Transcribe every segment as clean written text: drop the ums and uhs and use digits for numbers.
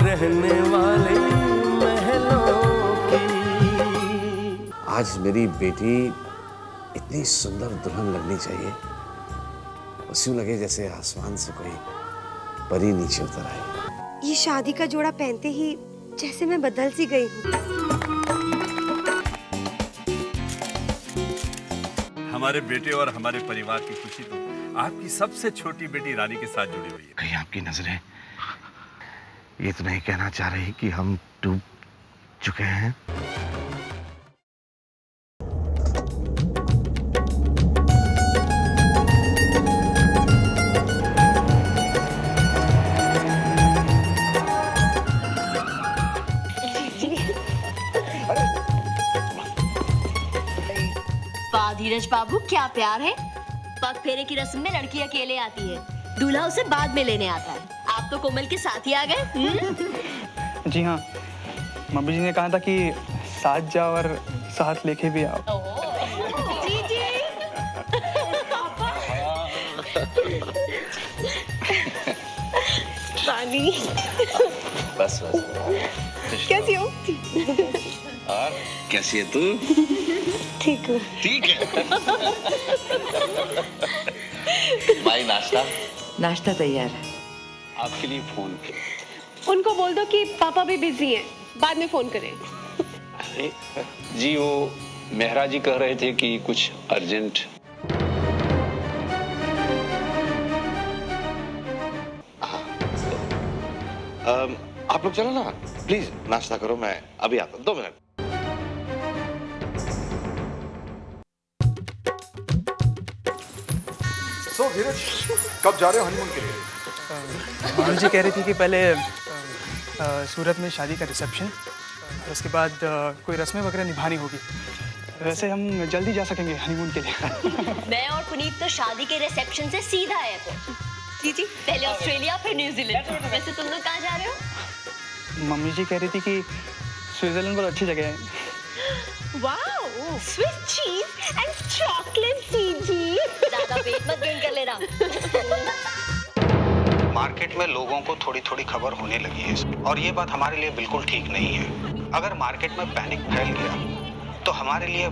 रहने वाले महलों की। आज मेरी बेटी इतनी सुंदर दुल्हन लगनी चाहिए, बस यूं लगे जैसे आसमान से कोई परी नीचे उतर आई। ये शादी का जोड़ा पहनते ही जैसे मैं बदल सी गई हूँ। हमारे बेटे और हमारे परिवार की खुशी तो आपकी सबसे छोटी बेटी रानी के साथ जुड़ी हुई है। कहीं आपकी नजरें ये तो नहीं कहना चाह रही कि हम डूब चुके हैं? धीरज बाबू, क्या प्यार है। पग फेरे की रस्म में लड़की अकेले आती है, दूल्हा उसे बाद में लेने आता है। आप तो कोमल के साथ ही आ गए। जी हाँ, मम्मी जी ने कहा था कि साथ जाओ और साथ लेके भी आओ। जी जी। रानी, बस कैसी हो? और कैसी है तू? ठीक हूँ। ठीक है। भाई नाश्ता? नाश्ता तैयार है। आपके लिए फोन किया। उनको बोल दो कि पापा भी बिजी हैं, बाद में फोन करें। जी वो मेहरा जी कह रहे थे कि कुछ अर्जेंट। आप लोग चलो ना, प्लीज नाश्ता करो, मैं अभी आता हूँ, 2 मिनट। तो धीरज, कब जा रहे हो हनीमून के लिए? मम्मी जी कह रही थी कि पहले सूरत में शादी का रिसेप्शन, उसके बाद कोई रस्में वगैरह निभानी होगी। वैसे हम जल्दी जा सकेंगे हनीमून के लिए। मैं और पुनीत तो शादी के रिसेप्शन से सीधा एयरपोर्ट। जी जी, पहले ऑस्ट्रेलिया फिर न्यूजीलैंड। वैसे तुम लोग कहाँ जा रहे हो? मम्मी जी कह रही थी कि स्विट्जरलैंड बहुत अच्छी जगह है। Wow, Swiss cheese and chocolate CG. ज्यादा पेट मत गेन कर लेना। मार्केट में लोगों को थोड़ी थोड़ी खबर होने लगी है और ये बात हमारे लिए बिल्कुल ठीक नहीं है। अगर मार्केट में पैनिक फैल गया तो हमारे लिए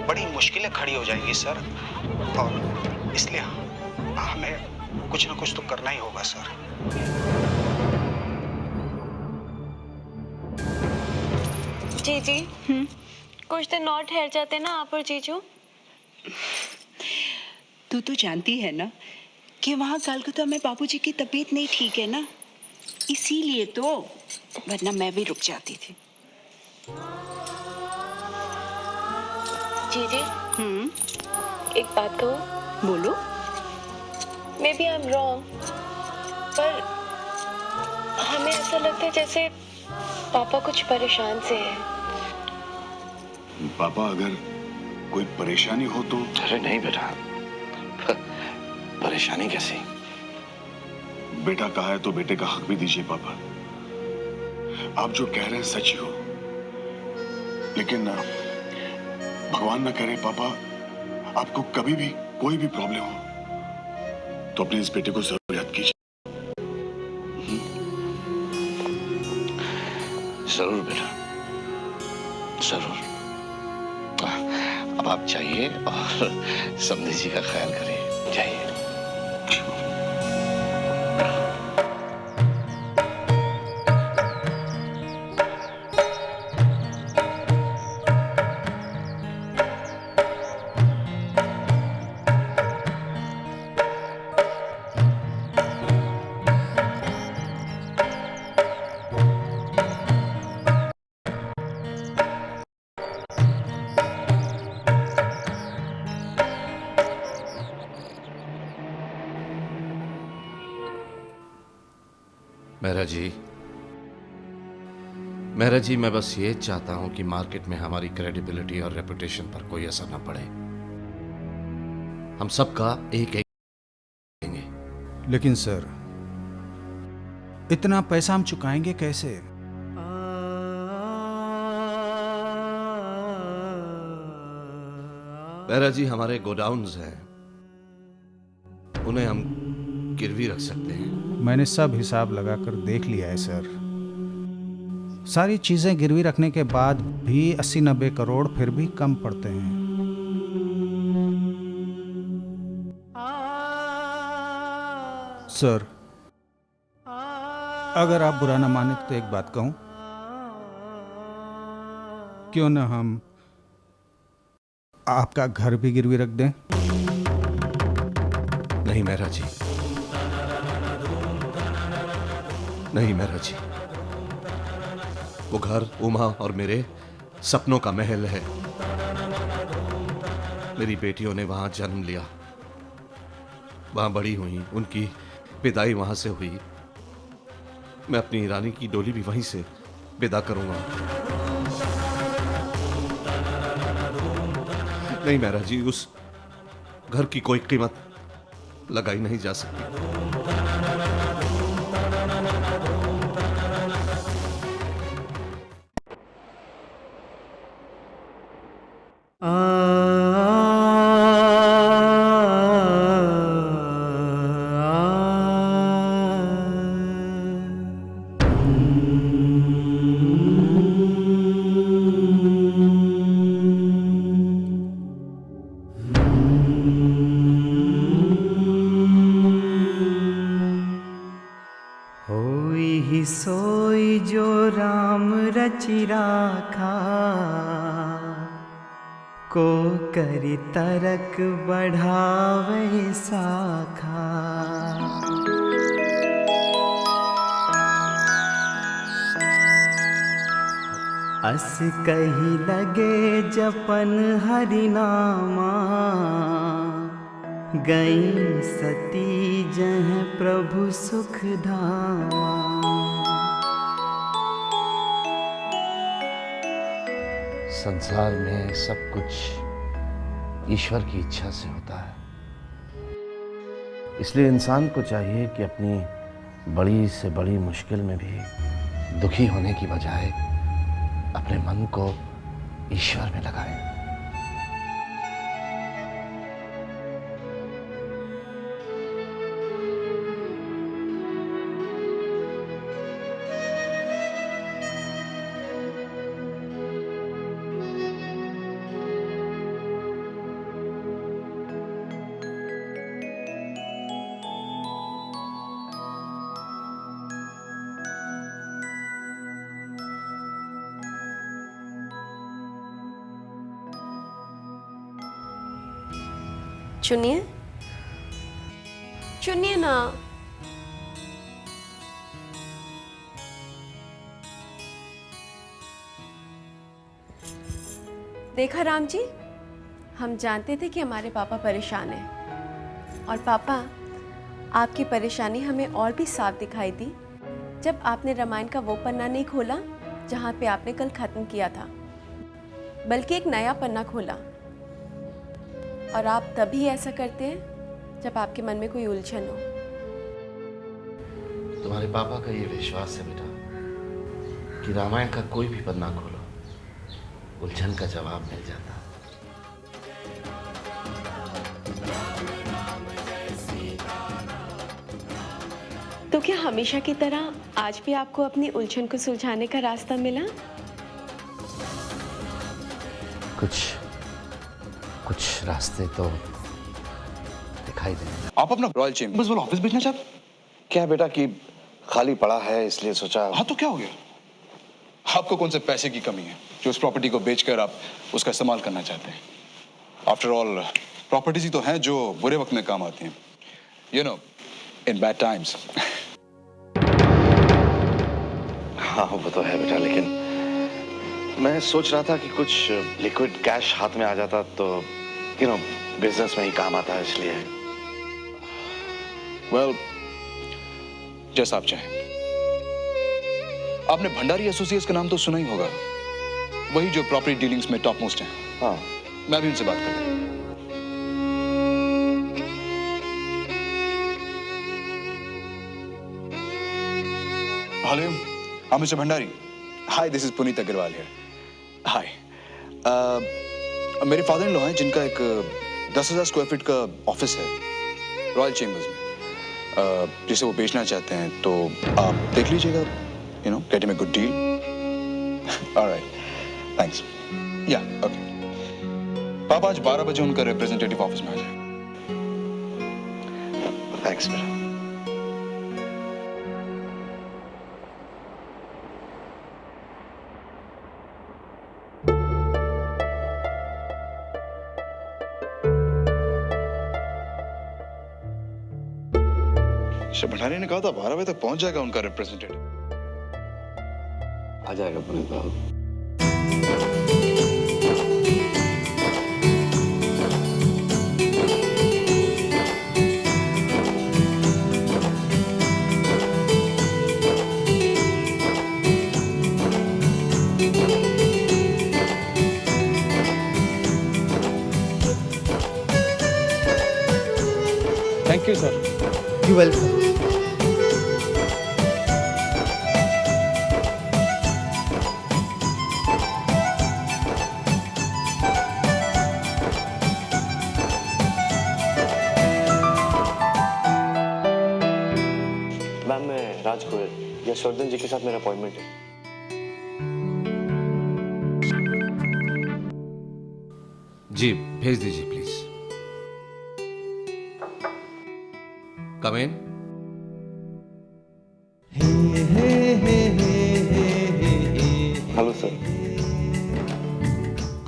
बड़ी मुश्किलें खड़ी हो जाएंगी सर, और इसलिए हमें कुछ ना कुछ तो करना ही होगा सर। जी जी, कुछ दिन और ठहर जाते ना आप और जीजू। तू तो जानती है ना कि वहाँ कलकत्ता में बाबूजी की तबीयत नहीं ठीक है ना, इसीलिए तो, वरना मैं भी रुक जाती थी। जीजी, एक बात कहूँ? बोलो। Maybe I am wrong, पर हमें ऐसा लगता है जैसे पापा कुछ परेशान से हैं। पापा अगर कोई परेशानी हो तो? अरे नहीं बेटा, परेशानी कैसी? बेटा कहा है तो बेटे का हक भी दीजिए पापा। आप जो कह रहे हैं सच ही हो, लेकिन भगवान ना करे पापा आपको कभी भी कोई भी प्रॉब्लम हो तो अपने इस बेटे को जरूर याद कीजिए। जरूर बेटा, जरूर। अब आप जाइए और समधी जी का ख्याल करिए, जाइए। मेहरा जी, मैं बस ये चाहता हूं कि मार्केट में हमारी क्रेडिबिलिटी और रेपुटेशन पर कोई असर न पड़े। हम सबका एक एक देंगे। लेकिन सर, इतना पैसा हम चुकाएंगे कैसे? मेहरा जी, हमारे गोडाउन्स हैं, उन्हें हम गिरवी रख सकते हैं। मैंने सब हिसाब लगाकर देख लिया है सर। सारी चीज़ें गिरवी रखने के बाद भी 80-90 करोड़ फिर भी कम पड़ते हैं। सर, अगर आप बुरा ना माने तो एक बात कहूं, क्यों ना हम आपका घर भी गिरवी रख दें? नहीं मेहरा जी, नहीं मेहरा जी, वो घर उमा और मेरे सपनों का महल है। मेरी बेटियों ने वहां जन्म लिया, वहां बड़ी हुई, उनकी विदाई वहां से हुई। मैं अपनी रानी की डोली भी वहीं से विदा करूंगा। नहीं मेहरा जी, उस घर की कोई कीमत लगाई नहीं जा सकती। होई ही सोई जो राम रचि राखा, को करि तरक बढ़ावे साखा। अस कही लगे जपन हरि नामा, गई सती जह प्रभु सुख धामा। संसार में सब कुछ ईश्वर की इच्छा से होता है, इसलिए इंसान को चाहिए कि अपनी बड़ी से बड़ी मुश्किल में भी दुखी होने की बजाय अपने मन को ईश्वर में लगाए। चुनिए, चुनिए ना। देखा राम जी, हम जानते थे कि हमारे पापा परेशान हैं, और पापा आपकी परेशानी हमें और भी साफ दिखाई दी जब आपने रामायण का वो पन्ना नहीं खोला जहाँ पे आपने कल खत्म किया था, बल्कि एक नया पन्ना खोला। और आप तभी ऐसा करते हैं जब आपके मन में कोई उलझन हो। तुम्हारे पापा का ये विश्वास है बेटा कि रामायण का कोई भी पन्ना खोलो, उलझन का जवाब मिल जाता। तो क्या हमेशा की तरह आज भी आपको अपनी उलझन को सुलझाने का रास्ता मिला? कुछ रास्ते तो दिखाई देंगे। आप अपना रॉयल चेम्बर्स वाला ऑफिस बेचना चाहते? क्या बेटा कि खाली पड़ा है इसलिए सोचा। हाँ तो क्या हो गया? आपको कौन से पैसे की कमी है जो उस प्रॉपर्टी को बेचकर आप उसका इस्तेमाल करना चाहते हैं? आफ्टर ऑल प्रॉपर्टीज ही तो हैं जो बुरे वक्त में काम आती हैं, you know, in bad times. हाँ वो तो है बेटा, लेकिन मैं सोच रहा था कि कुछ लिक्विड कैश हाथ में आ जाता तो यू नो बिजनेस में ही काम आता है, इसलिए। वेल, जैसा आप चाहें। आपने भंडारी एसोसिएट्स का नाम तो सुना ही होगा, वही जो प्रॉपर्टी डीलिंग्स में टॉप मोस्ट हैं। हाँ, मैं भी उनसे बात कर लूँ। Hello, I'm Mr. Bhandari. Hi, this is Puneet Agarwal here. Hi. मेरे फादर इन लॉ हैं जिनका एक 10,000 स्क्वायर फीट का ऑफिस है रॉयल चेम्बर्स में, जिसे वो बेचना चाहते हैं, तो आप देख लीजिएगा, you know, get him a good deal. Alright, thanks. या ओके, पापा आज 12 बजे उनका रिप्रेजेंटेटिव ऑफिस में आ जाए। थैंक्स बेटा। मिस्टर भंडारी ने कहा था 12 बजे तक पहुंच जाएगा उनका रिप्रेजेंटेटिव। आ जाएगा Puneet Babu. Thank you sir. You welcome. Ma'am मैं राज गोयल, यशवर्धन जी के साथ मेरा अपॉइंटमेंट है। जी भेज दीजिए please. Come in. Hello sir.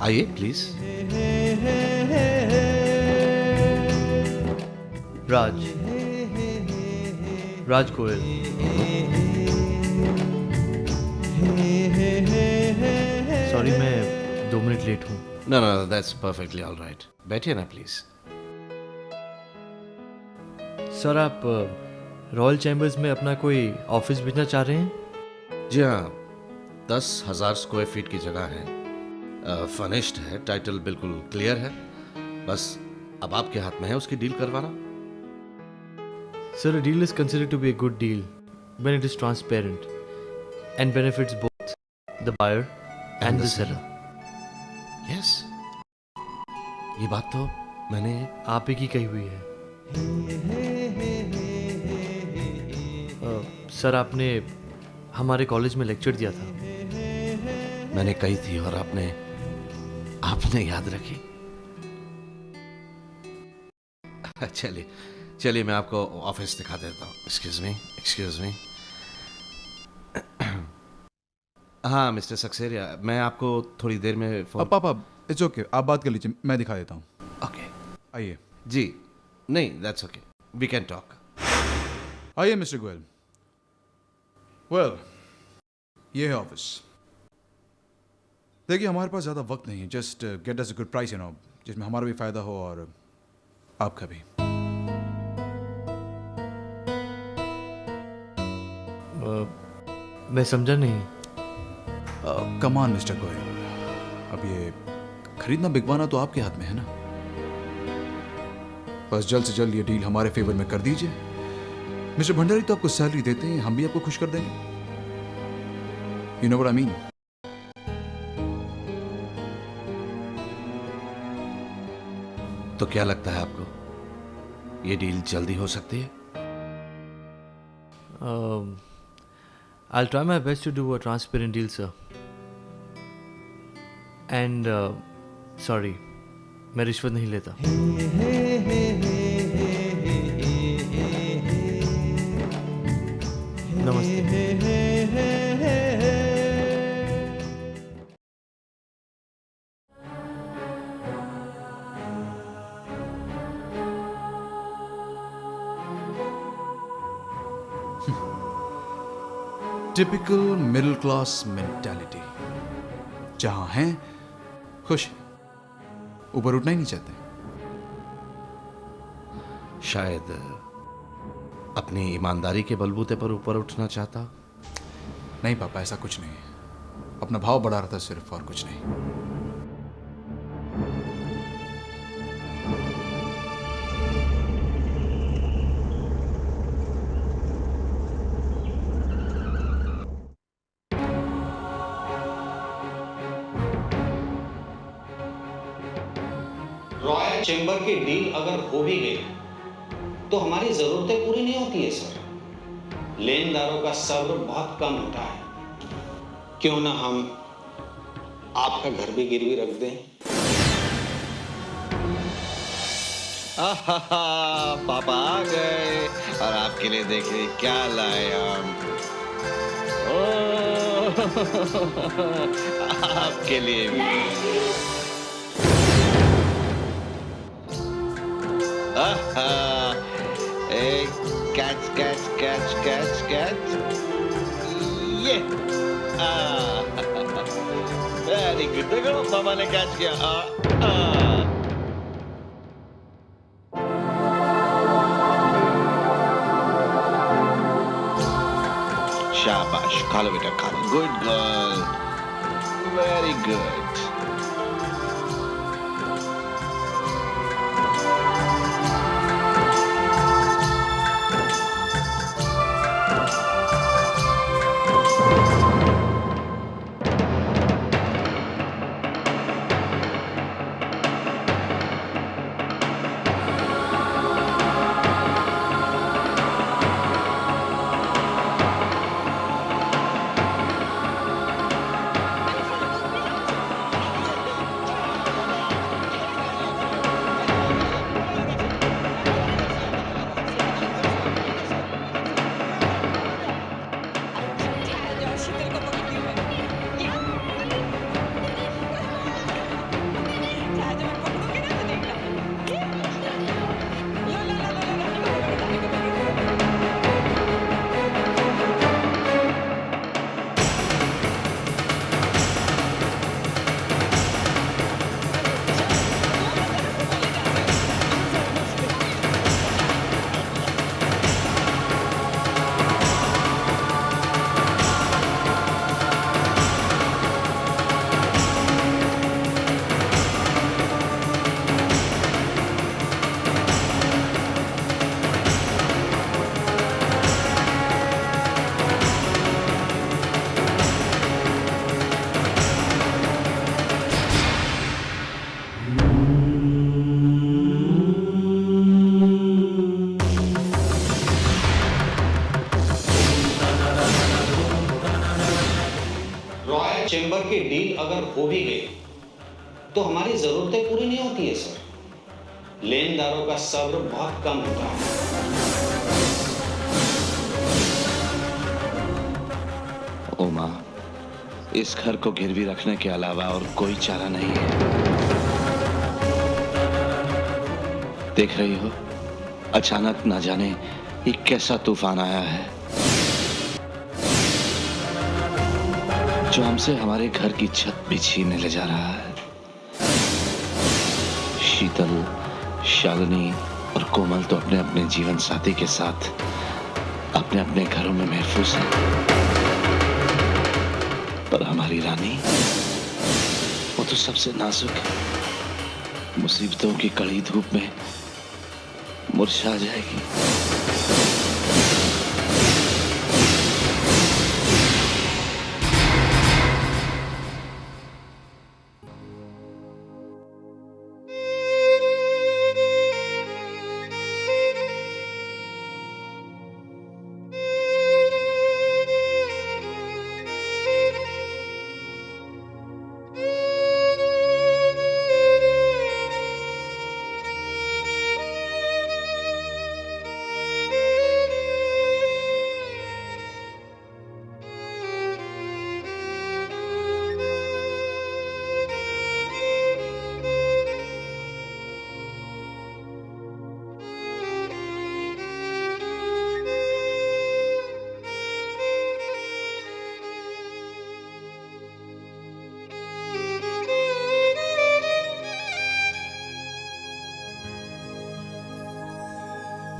आइए प्लीज। राज गोयल। सॉरी मैं 2 मिनट लेट हूँ। No no that's perfectly all right. बैठिए ना प्लीज। सर आप रॉयल चैम्बर्स में अपना कोई ऑफिस भेजना चाह रहे हैं? जी हाँ, 10,000 स्क्वायर फीट की जगह है, फर्निश्ड है, टाइटल बिल्कुल क्लियर है। बस अब आपके हाथ में है उसकी डील करवाना। Sir, a deal is considered to be a good deal when it is transparent and benefits both the buyer and the seller. Yes. ये बात तो मैंने आप ही की कही हुई है। सर आपने हमारे कॉलेज में लेक्चर दिया था। मैंने कही थी और आपने याद रखी। चलिए चलिए मैं आपको ऑफिस दिखा देता हूँ। Excuse me. हाँ मिस्टर सक्सेरिया, मैं आपको थोड़ी देर में फोन। पापा इट्स ओके, आप बात कर लीजिए, मैं दिखा देता हूँ। ओके आइए। जी नहीं, that's okay, we can talk. आइए मिस्टर गोयल। वेल ये है ऑफिस। देखिए हमारे पास ज़्यादा वक्त नहीं है, just get us a good price, जिसमें हमारा भी फायदा हो और आपका भी। मैं समझा नहीं। कम ऑन मिस्टर गोयल, अब ये खरीदना बिकवाना तो आपके हाथ में है ना। बस जल्द से जल्द ये डील हमारे फेवर में कर दीजिए। मिस्टर भंडारी तो आपको सैलरी देते हैं, हम भी आपको खुश कर देंगे। You know what I mean. तो क्या लगता है आपको, ये डील जल्दी हो सकती है? I'll try my best to do a transparent deal, sir. And sorry, मैं रिश्वत नहीं लेता। नमस्ते। टिपिकल मिडिल क्लास मेंटालिटी, जहां हैं खुश हैं, ऊपर उठना ही नहीं चाहते। शायद अपनी ईमानदारी के बलबूते पर ऊपर उठना चाहता। नहीं पापा, ऐसा कुछ नहीं है, अपना भाव बढ़ा रहा था सिर्फ, और कुछ नहीं। रॉयल चेंबर की डील अगर हो भी गई तो हमारी जरूरतें पूरी नहीं होती है सर। लेनदारों का सब्र बहुत कम होता है। क्यों ना हम आपका घर भी गिरवी रख दें? पापा आ गए और आपके लिए देखिए क्या लाए हम। आपके लिए भी। Catch catch catch catch catch, ये वेरी गुड। देखो मामा ने कैच किया। शाबाश, खा लो बेटा खा लो। Good girl, very good. Chamber की डील अगर हो भी गई तो हमारी जरूरतें पूरी नहीं होती है सर। लेनदारों का सब्र बहुत कम होता है। ओमा, इस घर को गिरवी रखने के अलावा और कोई चारा नहीं है। देख रही हो, अचानक ना जाने ये कैसा तूफान आया है जो हमसे हमारे घर की छत भी छीनने ले जा रहा है। शीतल, शालिनी और कोमल तो अपने अपने जीवन साथी के साथ अपने अपने घरों में महफूज हैं, पर हमारी रानी, वो तो सबसे नाजुक है। मुसीबतों की कड़ी धूप में मुरझा जाएगी।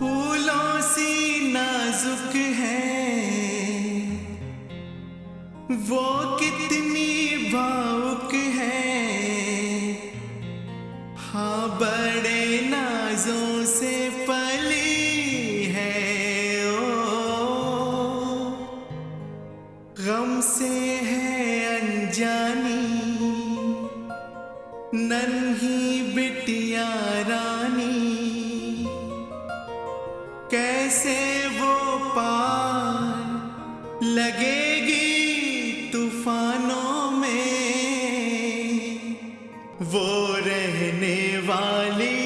फूलों सी नाजुक है वो, कितनी भावुक है। हाँ, बड़े नाजों से पली है ओ, गम से है अनजानी नन्ही बिटिया रानी। कैसे वो पार लगेगी तूफानों में, वो रहने वाली